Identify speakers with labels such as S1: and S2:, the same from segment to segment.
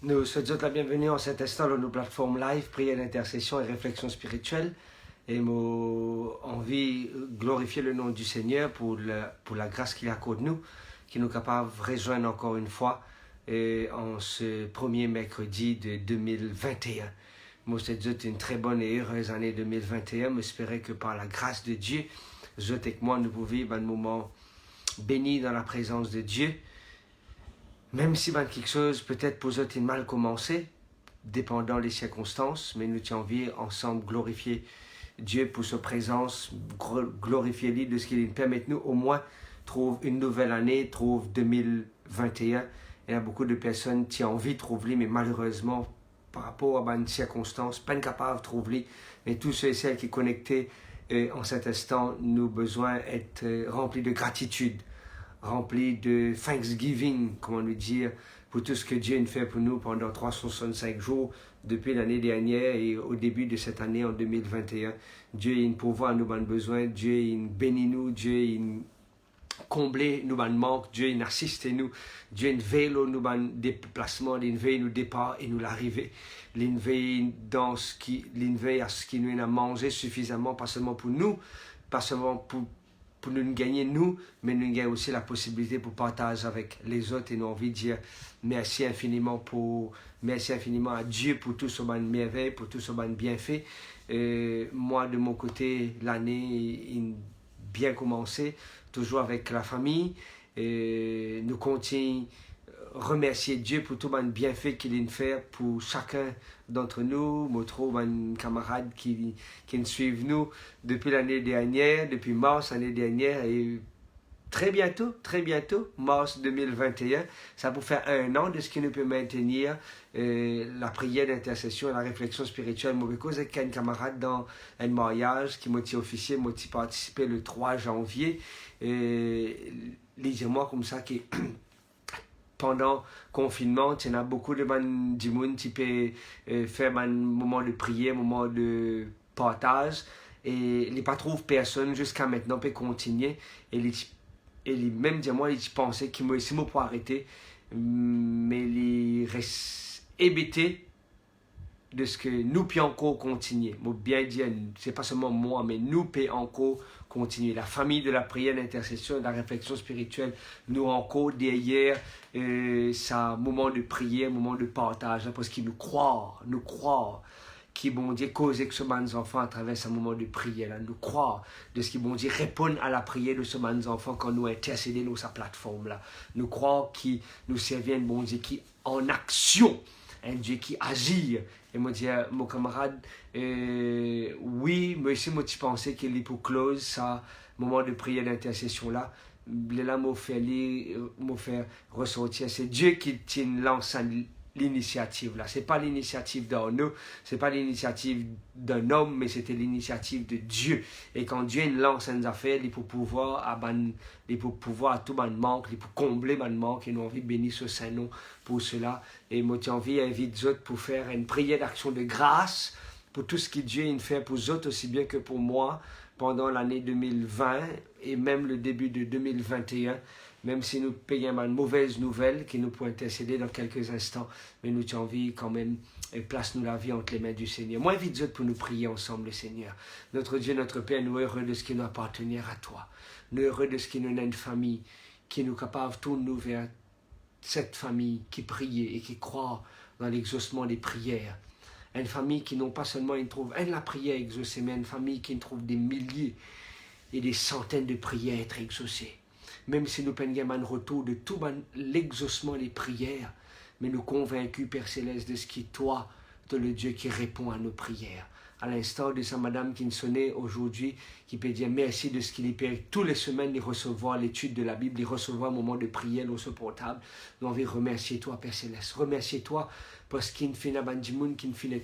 S1: Nous souhaitons la bienvenue en cet instant dans nos plateformes live, prière d'intercession et réflexion spirituelle. Et nous envie de glorifier le nom du Seigneur pour la grâce qu'il accorde nous, qui nous est capable de rejoindre encore une fois en ce premier mercredi de 2021. Moi, je te souhaite une très bonne et heureuse année 2021. J'espère que par la grâce de Dieu, je et moi, nous pouvons vivre un moment béni dans la présence de Dieu. Même si quelque chose peut-être pour eux est mal commencé, dépendant des circonstances, mais nous tenons envie ensemble glorifier Dieu pour sa présence, glorifier lui de ce qu'il nous permet nous au moins trouve une nouvelle année, trouve 2021. Il y a beaucoup de personnes qui ont envie de trouver, mais malheureusement, par rapport à une circonstance, pas capable de trouver. Mais tous ceux et celles qui sont connectés en cet instant, nous avons besoin d'être remplis de gratitude, rempli de thanksgiving, comment nous dire, pour tout ce que Dieu a fait pour nous pendant 365 jours depuis l'année dernière et au début de cette année en 2021. Dieu a pourvoir nous nos besoins, Dieu a béni nous, Dieu a comblé nous manque, Dieu a assisté nous, Dieu a veillé nous déplacements, il veille nous départ et nous l'arrivée, il veille à ce qui nous a mangé suffisamment, pas seulement pour nous, pas seulement pour nous gagner nous, mais nous gagner aussi la possibilité pour partager avec les autres et nous envie de dire merci infiniment à Dieu pour tout ce bon merveille, pour tout ce bon bienfait. Moi de mon côté, l'année est bien commencée, toujours avec la famille. Nous continuons remercier Dieu pour tout le bienfait qu'il a fait pour chacun d'entre nous. Je trouve un camarade qui nous suivent nous depuis l'année dernière, depuis mars l'année dernière et très bientôt, mars 2021, ça peut faire 1 an de ce qui nous peut maintenir la prière d'intercession et la réflexion spirituelle. Moi, parce que j'ai un camarade dans un mariage qui m'a officié, m'a participé le 3 janvier. Lisez-moi comme ça que pendant le confinement, il y a beaucoup de gens qui peuvent faire un moment de prière, un moment de partage. Et il n'y a pas trop personne jusqu'à maintenant peut continuer. Et même moi, il pensait qu'il m'a essayé pour arrêter. Mais il reste hébété de ce que nous pouvons encore continuer. Je bien dire, ce n'est pas seulement moi, mais nous pouvons encore continuer. La famille de la prière, l'intercession, de la réflexion spirituelle, nous encore derrière ça, moment de prière, moment de partage, parce qu'ils nous croient qui bon Dieu cause que ce nos enfants à travers ce moment de prière là, nous croire de ce qui bon Dieu répond à la prière de ce nos enfants quand nous intercédons sur sa plateforme là, nous croire qui nous servent un bon Dieu qui en action, un Dieu qui agit. Et moi dis mon camarade oui mais si moi tu pensais qu'il est pour close ça moment de prière d'intercession là, là m'a fait ressortir, c'est Dieu qui lance l'initiative là, c'est pas l'initiative d'un nous, c'est pas l'initiative d'un homme, mais c'était l'initiative de Dieu. Et quand Dieu lance une affaire, il peut pouvoir à tout ban manque, il peut combler ban manque, et nous envie de bénir ce saint nom pour cela. Et moi j'ai envie d'inviter les autres pour faire une prière d'action de grâce pour tout ce que Dieu a fait pour eux aussi bien que pour moi pendant l'année 2020 et même le début de 2021. Même si nous payons une mauvaise nouvelle qui nous peut intercéder dans quelques instants, mais nous avons envie quand même et place-nous la vie entre les mains du Seigneur. Moi, invite pour nous prier ensemble, le Seigneur. Notre Dieu, notre Père, nous heureux de ce qui nous appartient à toi. Nous heureux de ce qui nous a une famille qui nous capable de tourner nous vers cette famille qui prie et qui croit dans l'exaucement des prières. Une famille qui non pas seulement trouve la prière exaucée, mais une famille qui trouve des milliers et des centaines de prières être exaucées. Même si nous peignons un retour de tout l'exaucement des prières, mais nous convaincus, Père Céleste, de ce qui est toi, de le Dieu qui répond à nos prières. À l'instar de sa madame qui nous sonnait aujourd'hui, qui peut dire merci de ce qu'il est père. Toutes les semaines, il recevoir l'étude de la Bible, il recevoir un moment de prière dans ce portable. Nous avons envie de remercier toi, Père Céleste. Remercier toi parce qu'il fait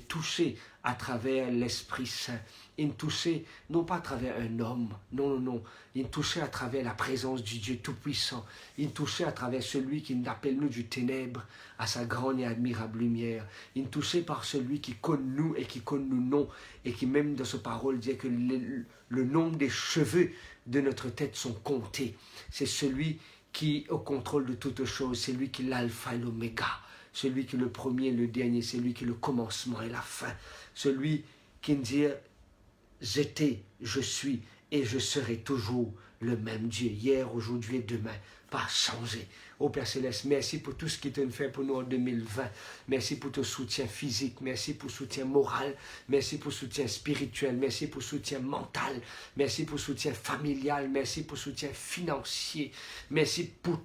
S1: touché à travers l'Esprit Saint. Il touché, non pas à travers un homme, non. Il touché à travers la présence du Dieu Tout-Puissant. Il touché à travers celui qui nous appelle nous du ténèbre à sa grande et admirable lumière. Il touché par celui qui connaît nous et qui connaît nous non, et qui même dans sa parole dit que le nombre des cheveux de notre tête sont comptés. C'est celui qui est au contrôle de toutes choses, c'est lui qui est l'alpha et l'oméga. celui qui est le premier et le dernier, celui qui est le commencement et la fin, celui qui dit j'étais, je suis et je serai toujours le même Dieu, hier, aujourd'hui et demain, pas changé. Ô Père Céleste, merci pour tout ce que tu as fait pour nous en 2020. Merci pour ton soutien physique, merci pour le soutien moral, merci pour le soutien spirituel, merci pour le soutien mental, merci pour le soutien familial, merci pour le soutien financier, merci pour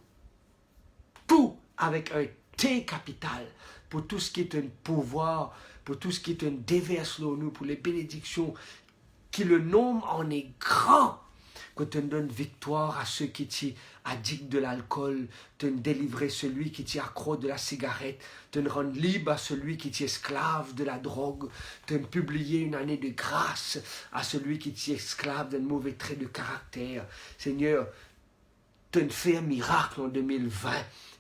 S1: tout avec un T capital, pour tout ce qui est un pouvoir, pour tout ce qui est un déverse sur nous, pour les bénédictions, qui le nombre en est grand, que tu donnes victoire à ceux qui t'y addictent de l'alcool, te délivrer celui qui t'y accroît de la cigarette, te rendre libre à celui qui t'y esclave de la drogue, te publier une année de grâce à celui qui t'y esclave d'un mauvais trait de caractère. Seigneur, te fait un miracle en 2020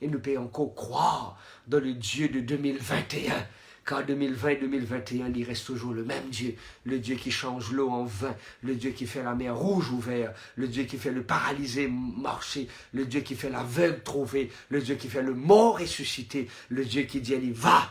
S1: et nous pouvons encore croire dans le Dieu de 2021. Car 2020 et 2021, il reste toujours le même Dieu. Le Dieu qui change l'eau en vin. Le Dieu qui fait la mer rouge ouverte. Le Dieu qui fait le paralysé marcher. Le Dieu qui fait l'aveugle trouver. Le Dieu qui fait le mort ressusciter. Le Dieu qui dit, allez, va,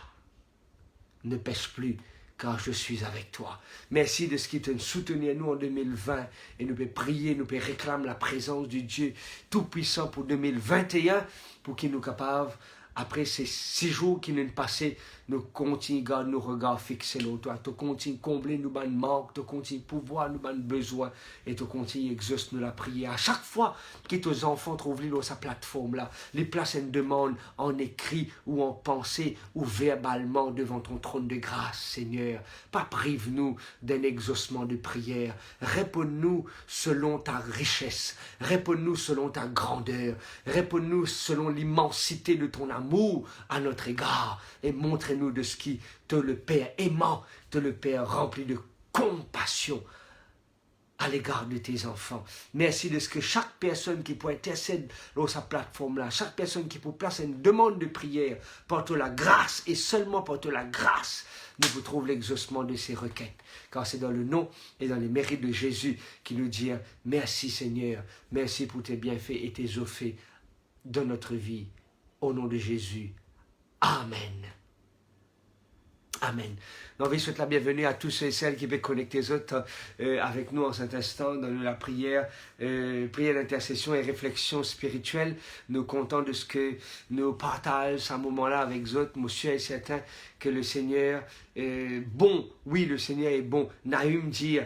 S1: ne pêche plus, car je suis avec toi. Merci de ce qui te soutenu à nous en 2020. Et nous pouvons prier, nous pouvons réclamer la présence du Dieu Tout-Puissant pour 2021, pour qu'il nous capable, après ces 6 jours qui nous passent, nous continuons à garder nos regards fixés sur toi. Tu continues à combler nos manques, tu continues à pouvoir nos besoins et tu continues à exaucer nous la prière. À chaque fois que tes enfants trouvent sur sa plateforme là, les places une demande en écrit ou en pensée ou verbalement devant ton trône de grâce, Seigneur. Pas prive-nous d'un exaucement de prière. Réponds-nous selon ta richesse. Réponds-nous selon ta grandeur. Réponds-nous selon l'immensité de ton amour à notre égard. Et montrez-nous de ce qui te le Père aimant, te le Père rempli de compassion à l'égard de tes enfants. Merci de ce que chaque personne qui peut intercéder dans sa plateforme-là, chaque personne qui peut placer une demande de prière, porte la grâce et seulement porte la grâce, nous vous trouve l'exaucement de ces requêtes. Car c'est dans le nom et dans les mérites de Jésus qui nous dit merci Seigneur, merci pour tes bienfaits et tes offres dans notre vie. Au nom de Jésus. Amen. Amen. Donc, je souhaite la bienvenue à tous ceux et celles qui peuvent connecter les autres avec nous en cet instant dans la prière, prière d'intercession et réflexion spirituelle. Nous comptons de ce que nous partageons à ce moment-là avec les autres. Monsieur est certain que le Seigneur est bon. Oui, le Seigneur est bon. Nahum dit,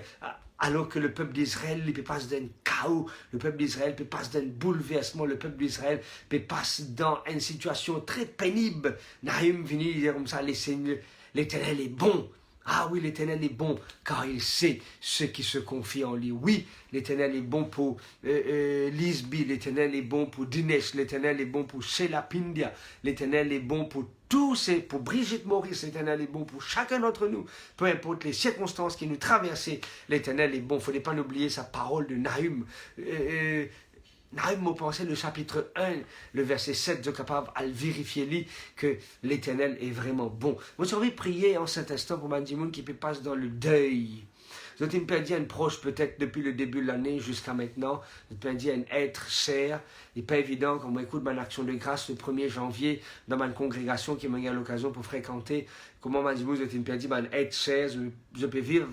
S1: alors que le peuple d'Israël peut passer d'un chaos, le peuple d'Israël peut passer d'un bouleversement, le peuple d'Israël peut passer dans une situation très pénible. Nahum vient dire comme ça, l'Éternel est bon. Ah oui, l'Éternel est bon, car il sait ceux qui se confient en lui. Oui, l'Éternel est bon pour Lisby, l'Éternel est bon pour Dinesh, l'Éternel est bon pour Sheila Pindia, l'Éternel est bon pour tous, pour Brigitte Maurice, l'Éternel est bon pour chacun d'entre nous. Peu importe les circonstances qui nous traversent, l'Éternel est bon. Il ne faut pas oublier sa parole de Nahum. Nahum m'a pensé le chapitre 1, le verset 7, je suis capable de vérifier que l'Éternel est vraiment bon. Moi, j'ai envie de prier en cet instant pour Mandimoun qui peut passer dans le deuil. Je t'ai perdu un proche peut-être depuis le début de l'année jusqu'à maintenant. Je t'ai perdu un être cher. Il n'est pas évident quand on écoute mon action de grâce le 1er janvier dans ma congrégation qui m'a eu l'occasion pour fréquenter. Comment Mandimoun, je t'ai perdu un être cher. Je peux vivre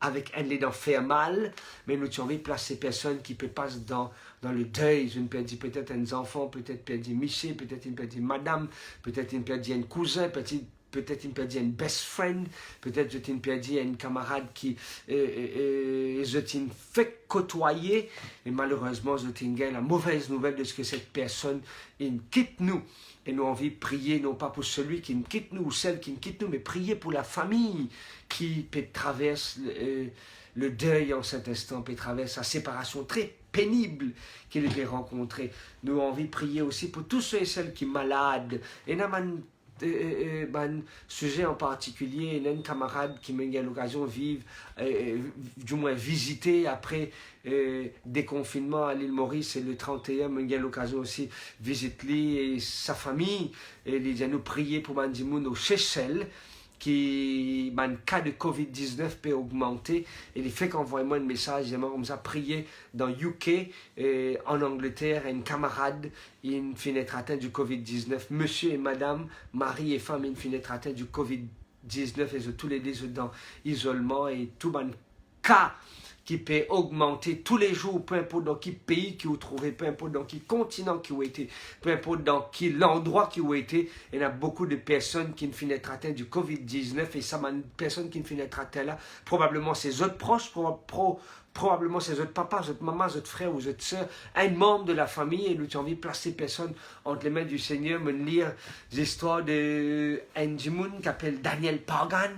S1: avec un les dents faire mal, mais nous avons envie de placer ces personnes qui peuvent passer dans le deuil. Je ne peux dire peut-être un enfant, peut-être peut dire Michel, peut-être une petite madame, peut-être une peut dire un cousin, peut-être une peut dire une best friend, peut-être je une peut dire une camarade qui je t'ai fait côtoyer, et malheureusement je t'ai la mauvaise nouvelle de ce que cette personne quitte nous. Et nous avons envie de prier, non pas pour celui qui nous quitte nous, ou celle qui nous quitte nous, mais prier pour la famille qui peut traverser le deuil en cet instant, peut traverser la séparation très pénible qu'il peut rencontrer. Nous avons envie de prier aussi pour tous ceux et celles qui sont malades. Et nous avons un sujet en particulier, il y a une camarade qui m'a eu l'occasion de vivre, du moins visiter après déconfinement à l'île Maurice, et le 31, m'a eu l'occasion aussi de visiter lui et sa famille, et il a nous prier pour Mandimoun au Seychelles, qui, ben, cas de COVID-19 peut augmenter. Et il fait qu'envoie-moi un message, j'aimerais comme ça prier dans UK, en Angleterre, une camarade, une finit être atteinte du COVID-19. Monsieur et madame, mari et femme, une finit être atteinte du COVID-19 et tous les deux dans isolement et tout ben cas qui peut augmenter tous les jours, peu importe dans quel pays qui vous trouvez, peu importe dans quel continent qui vous été, peu importe dans quel endroit qui vous été, il y a beaucoup de personnes qui ne finissent être atteintes du COVID-19 et ça, personnes qui ne finissent être atteintes là, probablement ses autres proches, probablement ses autres papas, ses autres mamans, ses autres frères ou ses autres sœurs, un membre de la famille, et nous avons envie de placer personne entre les mains du Seigneur, me lire l'histoire de Andy Moon qui appelle Daniel Pagan,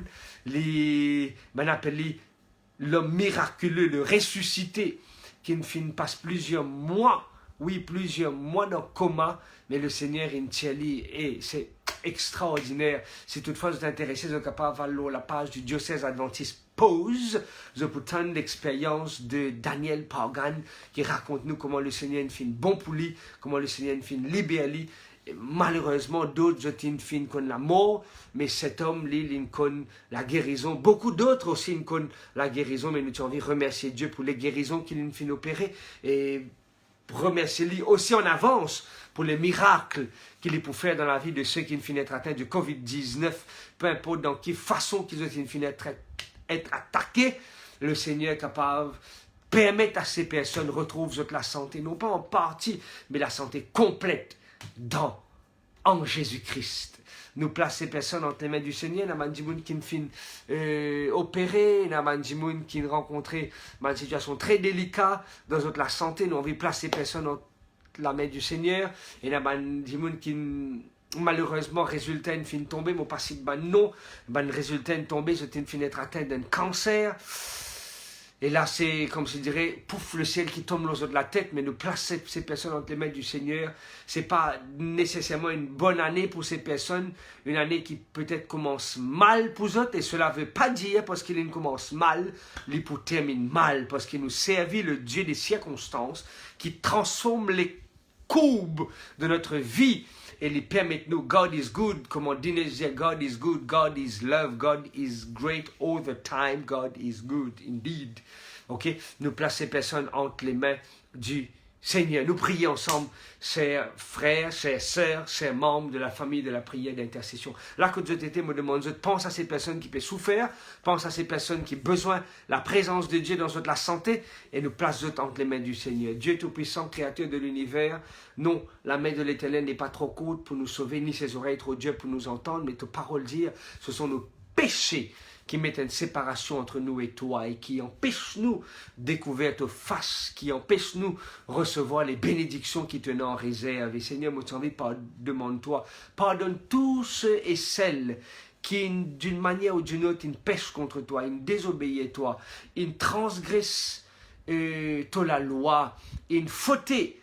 S1: l'homme miraculeux, le ressuscité, qui ne finit passe plusieurs mois, oui, plusieurs mois dans le coma, mais le Seigneur Intiali, et c'est extraordinaire. Si toutefois vous êtes intéressé, vous êtes capable de voir la page du diocèse adventiste Pause, vous pouvez prendre l'expérience de Daniel Pagan, qui raconte nous comment le Seigneur est bon pour lui, comment le Seigneur est libéré. Malheureusement, d'autres ont connu la mort, mais cet homme, il connaît la guérison. Beaucoup d'autres aussi connaissent la guérison, mais nous avons envie de remercier Dieu pour les guérisons qu'il a fait opérer et remercier lui aussi en avance pour les miracles qu'il a pu faire dans la vie de ceux qui ont fini être atteints du COVID-19, peu importe dans quelle façon qu'ils ont fini être attaqués, le Seigneur est capable de permettre à ces personnes de retrouver la santé, non pas en partie, mais la santé complète. En Jésus-Christ. Nous plaçons ces personnes entre les mains du Seigneur. Il y a des gens qui me font opérer, il y a des gens qui ont rencontré une situation très délicate dans la santé. Nous avons placé ces personnes entre la main du Seigneur. Il y a des gens qui malheureusement résultat une fin tomber, mais pas si non, résultat une tomber, c'était une fin être atteint d'un cancer. Et là, c'est, comme je dirais, pouf, le ciel qui tombe aux autres de la tête, mais nous placer ces personnes entre les mains du Seigneur. Ce n'est pas nécessairement une bonne année pour ces personnes, une année qui peut-être commence mal pour eux, et cela ne veut pas dire parce qu'il commence mal, il pour termine mal, parce qu'il nous servit le Dieu des circonstances, qui transforme les courbes de notre vie, et les permet nous, God is good, comme on dit, God is good, God is love, God is great all the time, God is good indeed. Ok, nous placer personnes entre les mains du Seigneur. Nous prions ensemble, chers frères, chers sœurs, chers membres de la famille de la prière d'intercession. Là que Dieu t'était, me demande, pense à ces personnes qui peuvent souffrir, pense à ces personnes qui ont besoin de la présence de Dieu dans la santé, et nous place entre les mains du Seigneur. Dieu Tout-Puissant, Créateur de l'univers, non, la main de l'Éternel n'est pas trop courte pour nous sauver, ni ses oreilles trop dures pour nous entendre, mais tes paroles dire, ce sont nos péchés qui mettent une séparation entre nous et toi et qui empêchent nous découvrir ta face, qui empêchent nous recevoir les bénédictions qui te en réserve. Et Seigneur, moi, demande-toi, pardonne tous ceux et celles qui, d'une manière ou d'une autre, ils pêchent contre toi, ils désobéissent à toi, ils transgressent la loi, ils fauté,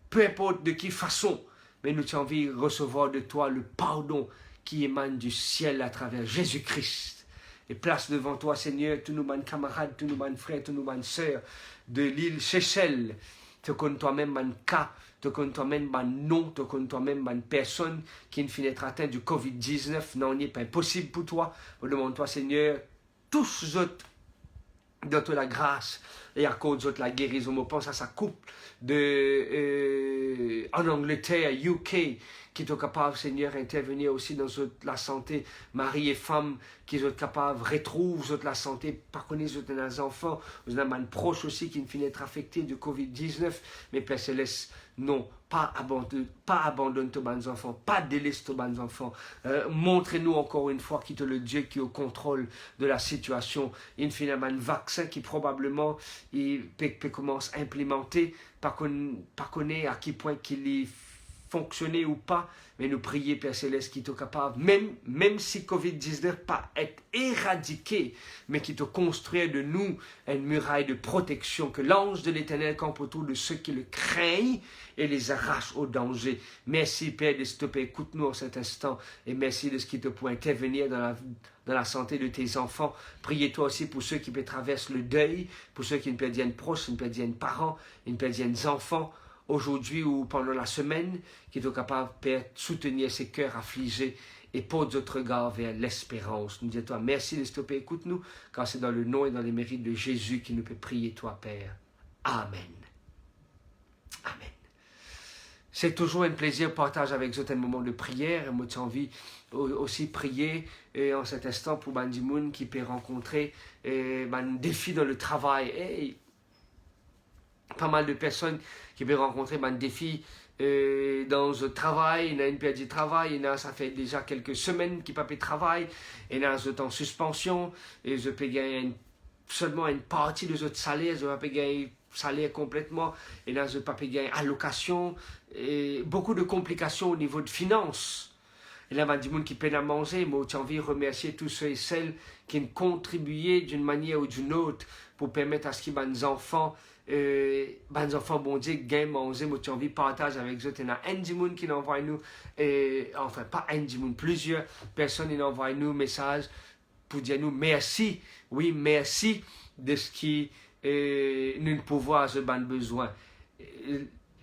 S1: peu importe de quelle façon, mais nous avons envie de recevoir de toi le pardon qui émane du ciel à travers Jésus-Christ. Et place devant toi, Seigneur, tous nos camarades, tous nos frères, tous nos sœurs de l'île Seychelles. Te connais toi-même, man cas, te connais toi-même, man nom, te connais toi-même, man personne qui ne finit être atteint du COVID-19. Non, il n'est pas impossible pour toi. Je demande-toi, Seigneur, tous autres, donne-toi la grâce et accorde la guérison. Je pense à sa couple en Angleterre, UK, qui sont capables, Seigneur, d'intervenir aussi dans la santé, mari et femme, qui sont capables de retrouver la santé, par connaître les enfants, vous avez un proche aussi qui ne finit être affecté du COVID-19, mais Père Céleste, non, pas abandonne tes bons enfants, pas délaisse tes bons enfants. Montrez-nous encore une fois qui est le Dieu qui est au contrôle de la situation. Il finit un vaccin qui probablement il peut commencer à implémenter, pas connaître à quel point qu'il est fonctionner ou pas, mais nous prier, Père Céleste, qui est capable, même si COVID-19 pas être éradiqué, mais qui te construit de nous une muraille de protection, que l'ange de l'Éternel campe autour de ceux qui le craignent et les arrache au danger. Merci, Père, de stopper, écoute-nous en cet instant, et merci de ce qui te peut intervenir dans la santé de tes enfants. Priez-toi aussi pour ceux qui peuvent traverser le deuil, pour ceux qui ne peuvent dire proches, qui ne peuvent dire parents, qui ne peuvent dire enfants, aujourd'hui ou pendant la semaine, qui est capable de soutenir ces cœurs affligés et porte notre regard vers l'espérance. Nous disons toi, merci de stopper, écoute-nous, car c'est dans le nom et dans les mérites de Jésus qu'il nous peut prier, toi, Père. Amen. Amen. C'est toujours un plaisir de partager avec vous un moment de prière. Et moi, j'ai envie aussi prier en cet instant pour Bandimoun qui peut rencontrer un défi dans le travail. Et pas mal de personnes qui peuvent rencontrer un défi dans le travail. Il y a une période de travail, il y a, ça fait déjà quelques semaines qu'ils ne peuvent pas travailler. Il y a en suspension, et je peux gagner seulement une partie de votre salaire, je ne peux pas gagner salaire complètement, et là je ne peux pas gagner allocation, et beaucoup de complications au niveau de finances. Et là, il y a des gens qui peinent à manger, mais j'ai envie de remercier tous ceux et celles qui ont contribué d'une manière ou d'une autre pour permettre à ce qu'il y ait des enfants, bon Dieu, gagnent manger. Moi, j'ai envie de partager avec eux. Il y a un des gens qui nous envoie nous, enfin pas un des gens, plusieurs personnes qui nous envoient nous messages pour dire nous merci, oui, merci de ce qui nous pouvons avoir besoin.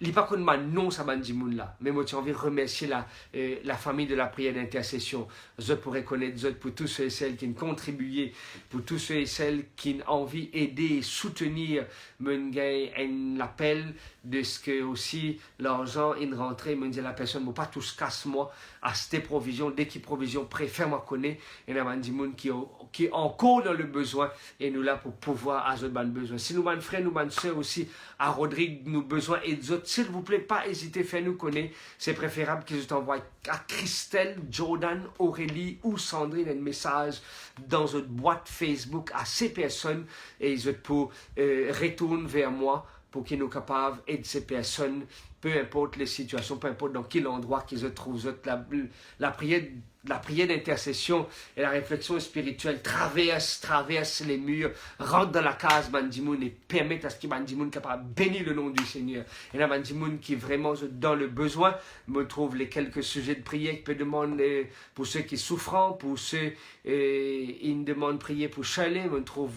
S1: Il n'y a pas que non ça là, mais moi j'ai envie de remercier la famille de la prière d'intercession. Je pourrais connaître pour tous ceux et celles qui ont contribué, pour tous ceux et celles qui ont envie d'aider et soutenir un appel de ce que aussi l'argent est rentré, me dit la personne, moi pas tout se casse moi à cette provision, dès qu'il provision préfère moi connaître, et il y a des gens qui est encore dans le besoin, et nous là pour pouvoir ajouter le besoin. Si nous avons frères, nous avons soeurs aussi, à Rodrigue, nous besoin et d'autres, s'il vous plaît, pas hésiter, faites-nous connaître. C'est préférable que je t'envoie à Christelle, Jordan, Aurélie ou Sandrine un message dans une boîte Facebook à ces personnes, et ils pour retourner vers moi pour qu'ils nous capables d'aider ces personnes, peu importe les situations, peu importe dans quel endroit qu'ils se trouvent. La prière d'intercession et la réflexion spirituelle traverse les murs, rentre dans la case Bandimoun et permet à ce que Bandimoun capable de bénir le nom du Seigneur. Et là, Bandimoun qui vraiment dans le besoin, me trouve les quelques sujets de prière qui peut demander pour ceux qui souffrent, pour ceux qui demandent de prier pour Chalet, me trouve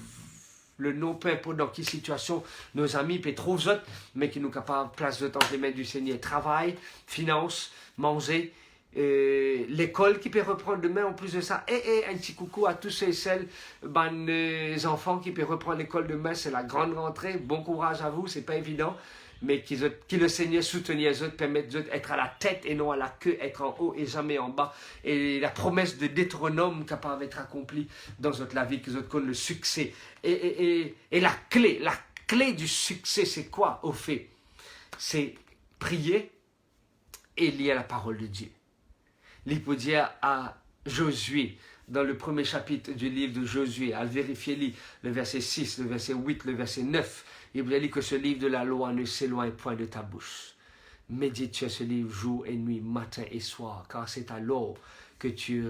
S1: le nom, peu importe dans quelle situation nos amis peuvent trouver, mais qui nous capables de placer dans les mains du Seigneur. Travail, finances, manger, l'école qui peut reprendre demain en plus de ça. Et un petit coucou à tous ceux et celles, les enfants qui peuvent reprendre l'école demain, c'est la grande rentrée. Bon courage à vous, c'est pas évident. Mais qui le Seigneur soutenir les autres, permettre d'être à la tête et non à la queue, être en haut et jamais en bas. Et la promesse de Deutéronome capable d'être accomplie dans la vie, que vous connaissez le succès. Et la clé du succès, c'est quoi au fait? C'est prier et lier à la parole de Dieu. Il peut dire à Josué, dans le premier chapitre du livre de Josué, à vérifier le verset 6, le verset 8, le verset 9, il vous a dit que ce livre de la loi ne s'éloigne point de ta bouche. Médite sur ce livre jour et nuit, matin et soir, car c'est alors que tu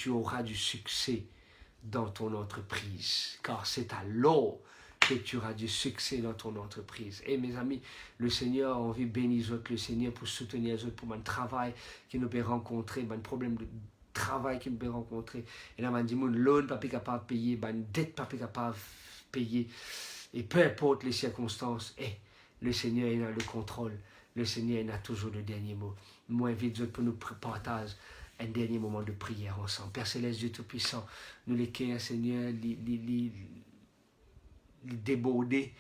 S1: auras du succès dans ton entreprise. Car c'est alors que tu auras du succès dans ton entreprise. Et mes amis, le Seigneur a envie de bénir les autres, le Seigneur pour soutenir les autres, pour un travail qui nous peut rencontrer, un problème de travail qui nous peut rencontrer. Et là, on dit, mon loan pas capable de payer, une dette pas capable de payer. Et peu importe les circonstances, le Seigneur est dans le contrôle. Le Seigneur a toujours le dernier mot. Moi, invite pour nous partager un dernier moment de prière ensemble. Père Céleste, Dieu Tout-Puissant, nous les cœurs, Seigneur, déborder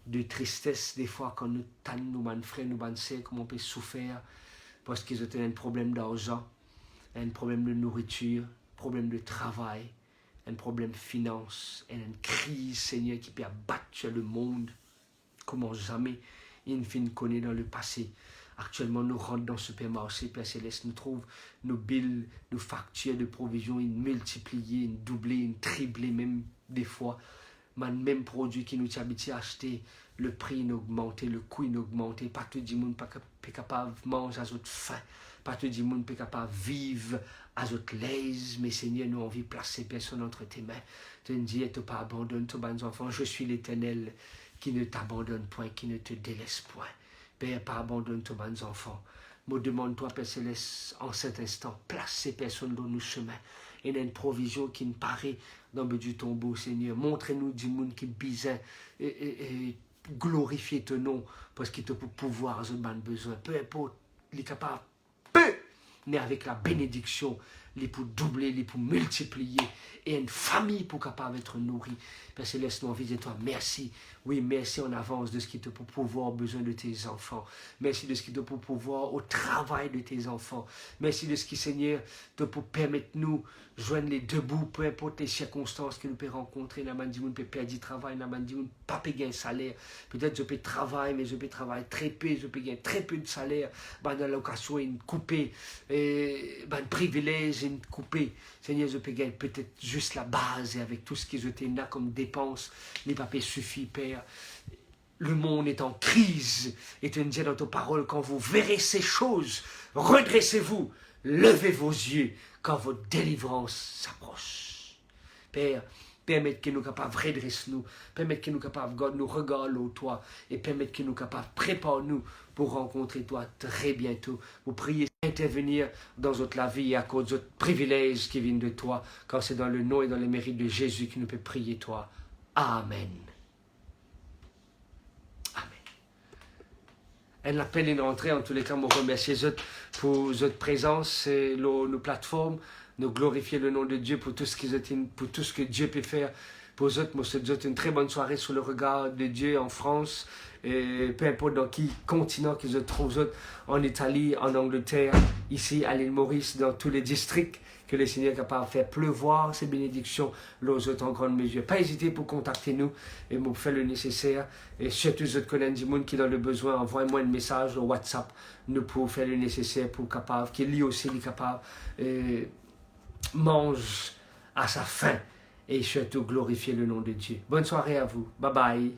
S1: de tristesse des fois quand nous tannons, nous frères, nous sœurs, comment on peut souffrir parce qu'ils ont un problème d'argent, un problème de nourriture, un problème de travail, un problème de finance, et une crise, Seigneur, qui peut abattre le monde, comment jamais il ne connaît dans le passé. Actuellement, nous rentrons dans le supermarché, Père Céleste, nous trouvons nos billes, nos factures de provisions, une multipliées, une doublée, une triplée, même des fois. Même produit qui nous habite à acheter, le prix a augmenté, le coût a augmenté. Pas tout le monde est capable de manger à notre faim. Pas tout le monde est capable de vivre à notre l'aise. Mais Seigneur, nous avons envie de placer personne entre tes mains. Tu nous dis, tu ne pas abandonner tes bons enfants. Je suis l'Éternel qui ne t'abandonne point, qui ne te délaisse point. Père, pas abandonne tes bons enfants. Me demande-toi, Père Céleste, en cet instant, place ces personnes dans nos chemins. Et il y a une provision qui nous paraît dans le du tombeau, Seigneur. Montrez-nous du monde qui bizarre et glorifier ton nom parce qu'il te peut pouvoir, je besoin. Peu importe, il est capable, mais avec la bénédiction les pour doubler, les pour multiplier, et une famille pour capable être nourrie. Père Céleste, nous envie de toi, merci. Oui, merci en avance de ce qui te peut pouvoir besoin de tes enfants. Merci de ce qui te peut pouvoir au travail de tes enfants. Merci de ce qui, Seigneur, te peut permettre nous joindre les deux bouts, peu importe les circonstances que nous pouvons rencontrer. Nous avons peut perdre du travail, nous avons pas payer un salaire. Peut-être je peux travailler, mais je peux travailler très peu, je peux gagner très peu de salaire. Dans l'occasion, une coupée, un privilège, une coupée. Seigneur, je peux gagner peut-être juste la base et avec tout ce que je t'ai là comme dépense, les papiers suffisent, Père. Le monde est en crise. Et tu nous dis dans ta parole, quand vous verrez ces choses, redressez-vous, levez vos yeux, quand votre délivrance s'approche. Père, permette que nous capables de redresser nous, permette que nous capables de nous regarder au toi, et permette que nous capables de préparer nous pour rencontrer toi très bientôt. Vous priez intervenir dans notre vie à cause de notre privilège qui vient de toi, quand c'est dans le nom et dans le mérite de Jésus que nous pouvons prier toi. Amen. Un appel et une rentrée, en tous les cas, je remercie pour votre présence et nos plateformes. Nous glorifier le nom de Dieu pour tout ce que Dieu peut faire pour eux. Moi, je te souhaite une très bonne soirée sur le regard de Dieu en France, et peu importe dans qui continent qu'ils se trouvent, en Italie, en Angleterre, ici à l'île Maurice, dans tous les districts, que le Seigneur est capable de faire pleuvoir ses bénédictions, les autres en grande mesure. Pas hésiter pour contacter nous et nous faire le nécessaire. Et surtout, les autres collègues du monde qui ont le besoin, envoyez-moi un message au WhatsApp, nous pouvons faire le nécessaire pour capable, qui lui aussi est capable, mange à sa faim et surtout glorifier le nom de Dieu. Bonne soirée à vous. Bye bye.